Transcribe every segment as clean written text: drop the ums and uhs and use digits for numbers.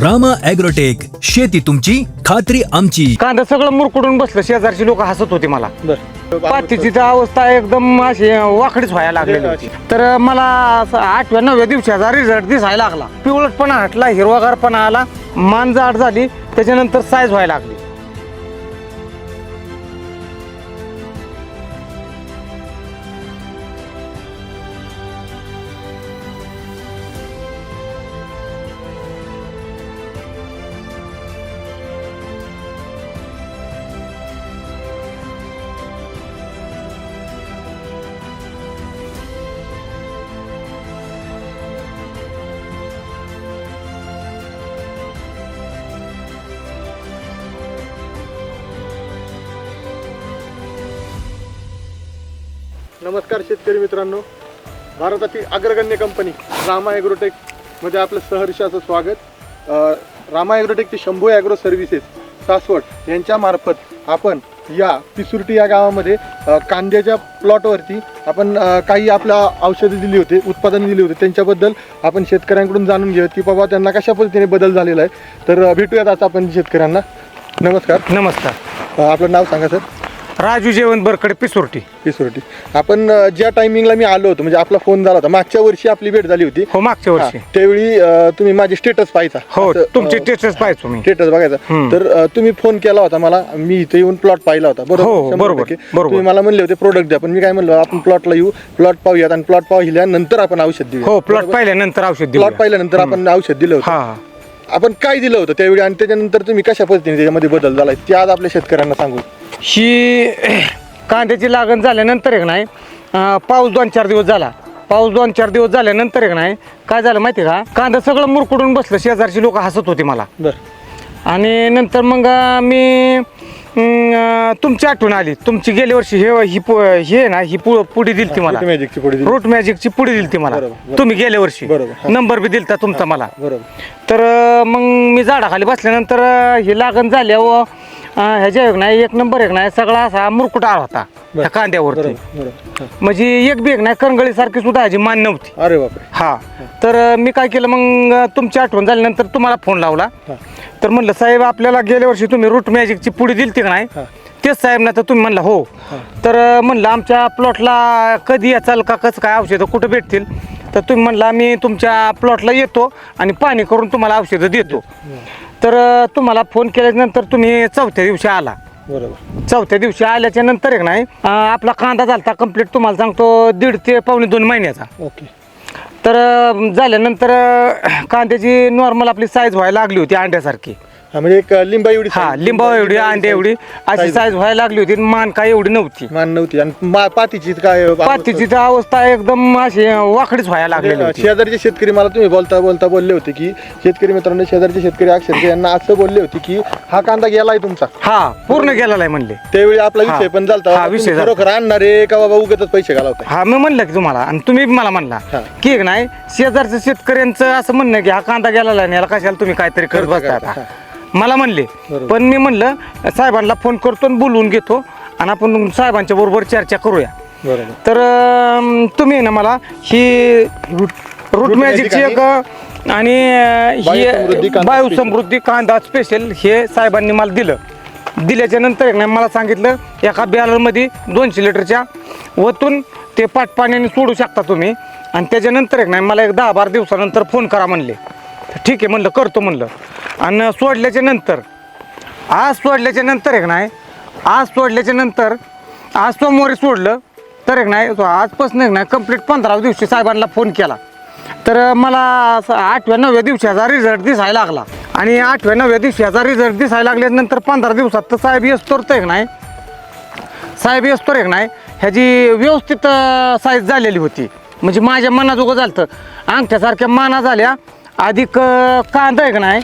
Rama agrotech, शेती तुमची खात्री आमची. कांदा सगळं मुरकुडून बसलं. शेजारची लोक हसत होती मला. पातीची तर अवस्था एकदम अशी वाकडीच व्हायला लागलेली होती. तर मला 8व्या 9व्या दिवसाचा रिझल्ट दिसायला लागला. पिवळटपणा हटला, हिरवागारपणा आला, मान जाड झाली, त्याच्यानंतर साईज व्हायला लागली. नमस्कार शेतकरी मित्रांनो, भारतातील अग्रगण्य कंपनी रामा ॲग्रोटेक मध्ये आपलं सहर्ष असं स्वागत. रामा ॲग्रोटेकचे शंभू ॲग्रो सर्व्हिसेस सासवड यांच्यामार्फत आपण या पिसुर्टी या गावामध्ये कांद्याच्या प्लॉटवरती आपण काही आपल्या औषधे दिली होती, उत्पादने दिली होती, त्यांच्याबद्दल आपण शेतकऱ्यांकडून जाणून घेऊयात की बाबा त्यांना कशा पद्धतीने बदल झालेला आहे. तर भेटूयात आता आपण शेतकऱ्यांना. नमस्कार. नमस्कार. आपलं नाव सांगा सर. राजू जेवण बरकडे, पिसुर्टी. आपण ज्या टायमिंगला मी आलो होतो, म्हणजे आपला फोन झाला होता, मागच्या वर्षी आपली भेट झाली होती. हो, मागच्या वर्षी. त्यावेळी तुम्ही माझे स्टेटस पाहायचा. हो, तुमचे स्टेटस पाहायचो मी. स्टेटस बघायचा. तर तुम्ही फोन केला होता मला, मी इथे येऊन प्लॉट पाहिला होता. बरोबर. तुम्ही मला म्हणले होते प्रोडक्ट द्या, पण मी काय म्हणलो, आपण प्लॉटला येऊ, प्लॉट पाहूयात आणि प्लॉट पाहिल्यानंतर आपण औषध देऊ. हो, प्लॉट पाहिल्यानंतर औषध प्लॉट पाहिल्यानंतर आपण औषध दिलं होतं. आपण काय दिलं होतं त्यावेळी आणि त्याच्यानंतर तुम्ही कशा पद्धतीने त्याच्यामध्ये बदल झालाय ते आज आपल्या शेतकऱ्यांना सांगू. ही कांद्याची लागण झाल्यानंतर एक नाही, पाऊस 2-4 दिवस झाला. पाऊस 2-4 दिवस झाल्यानंतर एक नाही काय झालं माहिती का, कांदा सगळं मुरकुडून बसलं. शेजारची लोक हसत होती मला. आणि नंतर मग मी तुमची आठवण आली. तुमची गेल्या वर्षी हे ना ही पुडी दिली ती मला, रूट मॅजिकची पुडी दिली ती मला. तुम्ही गेल्या वर्षी नंबर बी दिलता तुमचा मला. तर मग मी झाडाखाली बसल्यानंतर ही लागण झाल्यावर ह्याच्या एक नाही, एक नंबर एक नाही, सगळा असा मुरकुट आला होता ह्या कांद्यावरती. म्हणजे एक बी एक नाही, करंगळी सारखी सुद्धा ह्याची मान नव्हती. अरे बापरे. हा. तर मी काय केलं, मग तुमची आठवण झाल्यानंतर तुम्हाला फोन लावला. तर म्हणलं, साहेब आपल्याला गेल्या वर्षी तुम्ही रूट मॅजिकची पुडी दिली ती का नाही, तेच साहेब ना. तर तुम्ही म्हणला हो. तर म्हणलं आमच्या प्लॉटला कधी याचाल का, कसं काय औषधं कुठं भेटतील. तर तुम्ही म्हणला मी तुमच्या प्लॉटला येतो आणि पाणी करून तुम्हाला औषधं देतो. तर तुम्हाला फोन केल्यानंतर तुम्ही 4थ्या दिवशी आला. बरोबर. 4थ्या दिवशी आल्याच्या नंतर एक नाही, आपला कांदा झाला कंप्लीट, तुम्हाला सांगतो 1.5 ते पावणे 2 महिन्याचा. ओके. तर झाल्यानंतर कांद्याची नॉर्मल आपली साईज व्हायला लागली होती अंड्यासारखी. म्हणजे एक लिंबा एवढी. हा, लिंबा एवढी, अंड्या एवढी अशी साईज व्हायला लागली होती. मान काय एवढी नव्हती. आणि पातीची काय, पातीची तर अवस्था एकदम अशी वाकडीच व्हायला लागलेली होती. शेजारचे शेतकरी मला तुम्ही बोलता बोलले होते की शेतकरी मित्रांनो, शेजारचे शेतकरी अक्षरशः यांना असं बोलले होते की हा कांदा गेलाय तुमचा. हा, पूर्ण गेलेला आहे म्हणले. त्यावेळी आपला विषय पण झाला, विषय खरोखर आणणार आहे का बाबा उगाच पैसे घालवताय. हा, मी म्हणलं की तुम्हाला, आणि तुम्ही मला म्हणला की एक नाही, शेजारच्या शेतकऱ्यांचं असं म्हणणं की हा कांदा गेलेला नाही, याला कशाला तुम्ही काहीतरी करत बसता मला म्हणले. पण मी म्हणलं साहेबांना फोन करतो आणि बोलवून घेतो आणि आपण साहेबांच्या बरोबर चर्चा करूया. तर तुम्ही ना मला ही रूट मॅजिकची एक आणि ही बायोसमृद्धी कांदा स्पेशल हे साहेबांनी मला दिलं. दिल्याच्या नंतर एक नाही मला सांगितलं, एका बॅलरमध्ये 200 लिटरच्या वतून ते पाण्याने सोडू शकता तुम्ही. आणि त्याच्यानंतर एक नाही मला एक 10-12 दिवसानंतर फोन करा म्हणले. ठीक आहे म्हणलं, करतो म्हणलं. आणि सोडल्याच्या नंतर आज सोडल्याच्या नंतर आज सोमवारी सोडलं. तर एक नाही आजपासून एक नाही कंप्लीट 15व्या दिवशी साहेबांना फोन केला. तर मला 8व्या 9व्या दिवसाचा रिझल्ट दिसायला लागला. आणि 8व्या 9व्या दिवसाचा रिझल्ट दिसायला लागल्यानंतर 15 दिवसात तर साहेब येस्तोर एक नाही ह्याची व्यवस्थित साईज झालेली होती. म्हणजे माझ्या मनाजोगं झालं. अंगठ्यासारख्या माना झाल्या. अधिक कांदा एक नाही,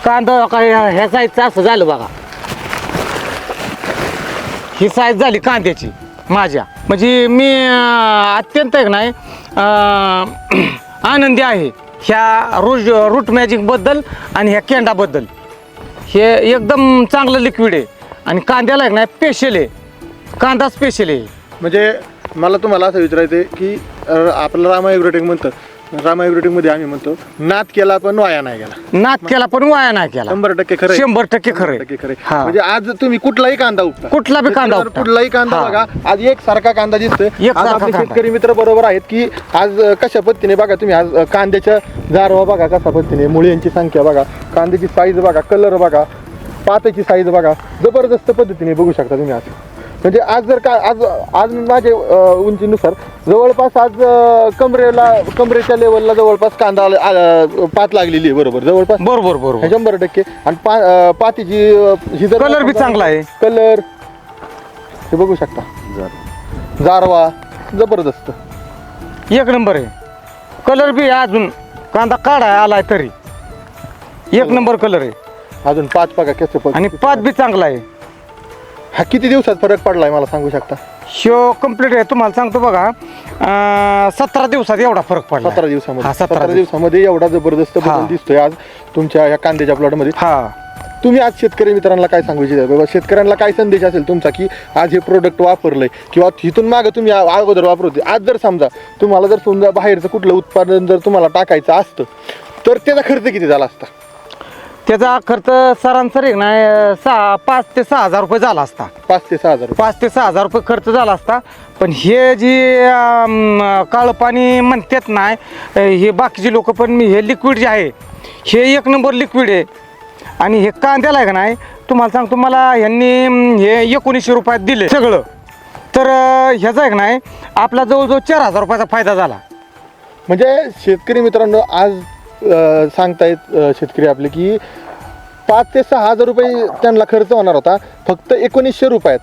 कांदा काय ह्या साईजचं असं झालं बघा. ही साईज झाली कांद्याची माझ्या. म्हणजे मी अत्यंत एक नाही आनंदी आहे ह्या रूट मॅजिकबद्दल आणि ह्या केंडाबद्दल. हे एकदम चांगलं लिक्विड आहे आणि कांद्याला एक नाही स्पेशल आहे, कांदा स्पेशल आहे. म्हणजे मला तुम्हाला असं विचारायचं आहे की आपलं रामा ॲग्रोटेक म्हणतात रामा ॲग्रोटेक मध्ये आम्ही म्हणतो नाद केला पण वाया नाही गेला. नाद केला पण वाया नाही केला. 100% खरं आहे. 100% खरं आहे. 100% खरं आहे. हा. म्हणजे आज तुम्ही कुठलाही कांदा उपटा, कुठला बी कांदा उपटा. कुठलाही कांदा हा. बघा आज एक सारखा कांदा दिसतोय. आज एकसारखा आपले कांदा. शेतकरी मित्र बरोबर आहेत की आज कशा पद्धतीने बघा तुम्ही आज कांद्याच्या जारवा बघा कशा पद्धतीने, मुळ्यांची संख्या बघा, कांद्याची साईज बघा, कलर बघा, पाताची साईज बघा, जबरदस्त पद्धतीने बघू शकता तुम्ही आज. म्हणजे आज जर का आज माझे उंचीनुसार जवळपास आज कमरेच्या लेवलला जवळपास कांदा पात लागलेली आहे. बरोबर जवळपास बरोबर 100%. आणि पातीची ही जर कलर बी चांगला आहे. कलर हे बघू शकता, जारवा जबरदस्त एक नंबर आहे. कलर बी अजून कांदा काढाय आलाय तरी एक नंबर कलर आहे. अजून पाच बघा कसं आणि पात बी चांगला आहे. हा किती दिवसात फरक पडलाय मला सांगू शकता? शो कम्प्लीट आहे. तुम्हाला सांगतो बघा 17 दिवसात एवढा फरक पडला. 17 दिवसामध्ये हा, 17 दिवसामध्ये एवढा जबरदस्त हा. बदल दिसतोय आज तुमच्या या कांद्याच्या प्लॉटमध्ये. हा तुम्ही आज शेतकरी मित्रांना काय सांगू इच्छिता बाबा, शेतकऱ्यांना काय संदेश असेल तुमचा की आज हे प्रोडक्ट वापरलंय किंवा इथून मागं तुम्ही अगोदर वापरत होते, आज जर समजा तुम्हाला जर समजा बाहेरचं कुठलं उत्पादन जर तुम्हाला टाकायचं असतं तर त्याचा खर्च किती झाला असता? त्याचा खर्च सरासरी नाही 5 ते 6 हजार रुपये झाला असता. 5 ते 6 हजार 5 ते 6 हजार रुपये खर्च झाला असता. पण हे जी काळं पाणी म्हणतात नाही, हे बाकीचे लोक पण हे लिक्विड जे आहे हे एक नंबर लिक्विड आहे. आणि हे कांद्याला आहे का नाही, तुम्हाला सांगतो मला ह्यांनी हे 1900 रुपयात दिले सगळं. तर ह्याचा आहे का नाही आपला जवळजवळ 4000 रुपयाचा फायदा झाला. म्हणजे शेतकरी मित्रांनो आज सांगतायत शेतकरी आपले की 5 ते 6 हजार रुपये त्यांना खर्च होणार होता, फक्त 1900 रुपयात.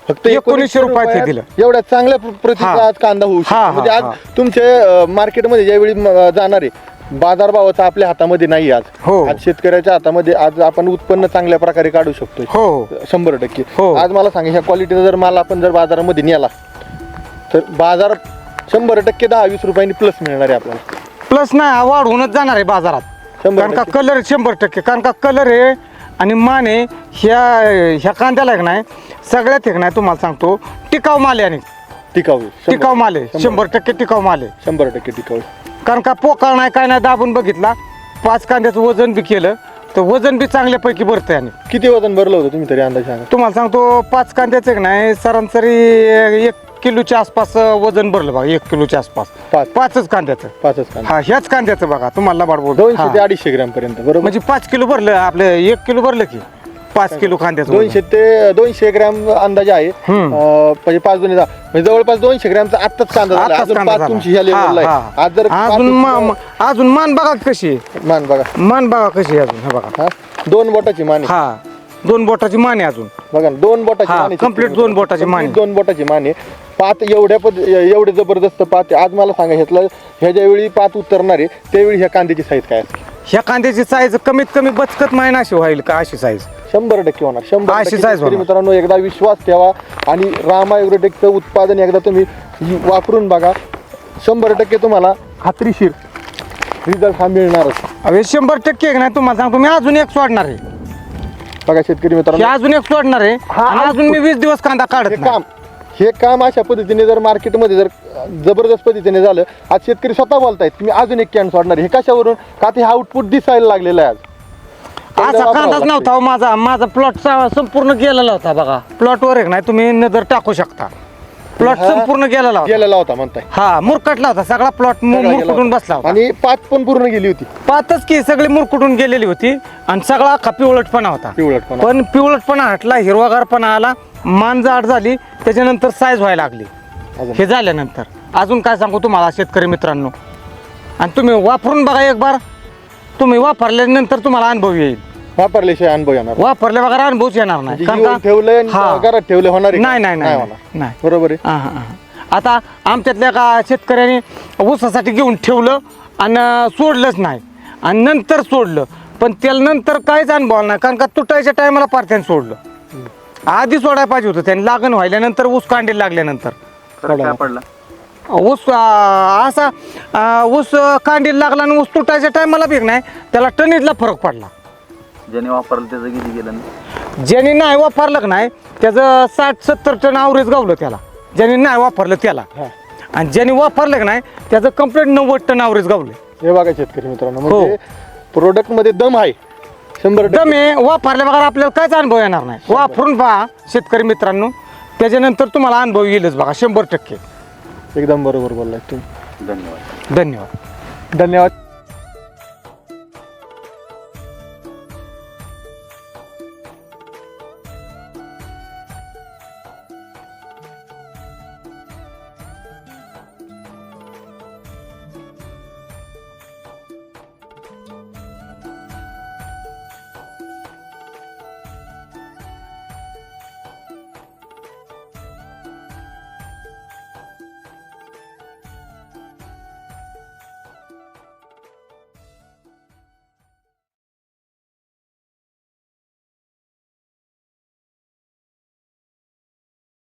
फक्त 1900 रुपयात हे दिलं. एवढ्या चांगल्या प्रतीचा हा. आज कांदा होऊ शकतो. हा, म्हणजे हा, आज तुमचे मार्केटमध्ये ज्यावेळी जाणारे बाजारभावाचा आपल्या हातामध्ये नाही आज. हो. आज शेतकऱ्याच्या हातामध्ये आज आपण उत्पन्न चांगल्या प्रकारे काढू शकतोय. हो 100%. हो. आज मला सांगा ह्या क्वालिटीचा जर माल आपण जर बाजारामध्ये नेला तर बाजारात 100% 10-20 रुपयांनी प्लस मिळणार आहे आपल्याला. प्लस नाही वाढूनच जाणार आहे बाजारात. 100%. कारण का कलर 100%. कारण का कलर आहे आणि मान आहे ह्या कांद्याला आहे का नाही सगळ्यात आहे नाही तुम्हाला सांगतो टिकाऊ माल आहे. आणि टिकाऊ टिकाऊ माल आहे 100% टिकाऊ माल आहे. 100% टिकाऊ. कारण का पोकळ नाही काय नाही दाबून बघितला 5 कांद्याचं वजन बी केलं तर वजन बी चांगल्यापैकी भरतंय. आणि किती वजन भरलं होतं तुम्ही तरी अंदाज सांगा? तुम्हाला सांगतो 5 कांद्याचं आहे का नाही सरासरी 1 किलोच्या आसपास वजन भरलं बघा. 1 किलोच्या आसपास 5च कांद्याचं. 5च कांदा हा ह्याच कांद्याचं बघा तुम्हाला बाडबोल 200 ते 250 ग्रॅम पर्यंत. बरोबर म्हणजे 5 किलो भरलं आपलं 1 किलो भरलं की 5 किलो कांद्याचं 200 ते 200 ग्रॅम अंदाज आहे. म्हणजे 5 2 म्हणजे जवळपास 200 ग्रामचा आत्ताच कांदा झाला. आत्ताच अजून कांदा 5 झाला. तुमची ह्या लेवलला हा, आहे. हा. आज जर अजून मान बघा कशी आहे. मान बघा, मान बघा कशी आहे अजून. हा बघा हा 2 बोटाची मान आहे. हा 2 बोटाची मान आहे अजून. बघा 2 बोटाची हा, मान आहे. complete 2 बोटाची मान आहे. 2 बोटाची मान आहे. पात एवढे जबरदस्त पात आहे. आज मला सांगा ह्या ज्यावेळी पात उतरणार आहे त्यावेळी ह्या कांद्याची साईज काय असते? ह्या कांद्याची साईज कमीत कमी बचकत मायना अशी होईल का अशी साईज? 100% होणार. अशी 100% size होणार. मित्रांनो एकदा विश्वास ठेवा आणि रामा ॲग्रोटेकचं उत्पादन एकदा तुम्ही वापरून बघा. 100% तुम्हाला खात्रीशीर रिझल्ट हा मिळणारच. अरे 100% एक नाही तुम्हाला सांगतो मी अजून एक सोडणार आहे. बघा शेतकरी हे मित्रांनो अजून एक सोडणार आहे हा, आणि अजून मी 20 दिवस कांदा काढत नाही. हे काम अशा पद्धतीने जर मार्केटमध्ये जर जबरदस्त पद्धतीने झालं, आज शेतकरी स्वतः बोलतायत मी अजून एक कॅन सोडणार. हे कशावरून? का ते आउटपुट दिसायला लागलेलं आहे आज. असा कांदाच नव्हता हो माझा प्लॉट संपूर्ण गेलेला होता बघा. प्लॉटवर एक नाही तुम्ही नजर टाकू शकता. प्लॉट हा, संपूर्ण गेलेला होता. गेलेला होता म्हणताय. हा मुरकटला होता सगळा प्लॉट मुरकुटून बसला होता. आणि पात पण पूर्ण गेली होती. पातच की सगळी मुरकुटून गेलेली होती आणि सगळा अख्खा पिवळटपणा होता. पिवळटपणा. पण पिवळटपणा हटला, हिरवागारपणा आला, मान जाड झाली, त्याच्यानंतर साईज व्हायला लागली. अजून? हे झाल्यानंतर अजून काय सांगू तुम्हाला शेतकरी मित्रांनो, आणि तुम्ही वापरून बघा एक बार. तुम्ही वापरल्यानंतर तुम्हाला अनुभव येईल. वापरल्याशिवाय अनुभव येणार. वापरल्या बघा अनुभवच येणार नाही. म्हणजे कारण घेऊन का- ठेवलंय आणि हा. घरात ठेवले होणार आहे का? नाही नाही नाही होणार. नाही. बरोबर आहे. हा, हा, हा. आता आमच्यातल्या का शेतकऱ्याने ऊसासाठी घेऊन ठेवलं आणि सोडलंच नाही आणि नंतर सोडलं, पण त्याला नंतर काहीच अनुभव नाही. कारण का तुटायच्या टायमाला पार त्याने सोडलं. आधी सोडायला पाहिजे होतं त्याने. लागण व्हायल्यानंतर ऊस कांडीला लागल्यानंतर ऊस असा ऊस कांडीला लागला आणि ऊस तुटायच्या टायमाला बी नाही त्याला टनीतला फरक पडला. ज्याने वापरलं त्याचं किती गेलं नाही? ज्याने नाही वापरलं का नाही त्याचं 60-70 टन ॲव्हरेज गावलं त्याला. ज्याने नाही वापरलं त्याला. हा. आणि ज्यांनी वापरलं की नाही त्याचं कंप्लीट 90 टन ॲव्हरेज गावले. हे बघा शेतकरी मित्रांनो, हो. म्हणजे प्रोडक्ट मध्ये दम आहे 100%. दमे वापरल्या बघा आपल्याला काहीच अनुभव येणार नाही. वापरून पहा शेतकरी मित्रांनो, त्याच्यानंतर तुम्हाला अनुभव येईलच बघा 100%. एकदम बरोबर बोललाय तुम्ही. धन्यवाद. धन्यवाद. धन्यवाद.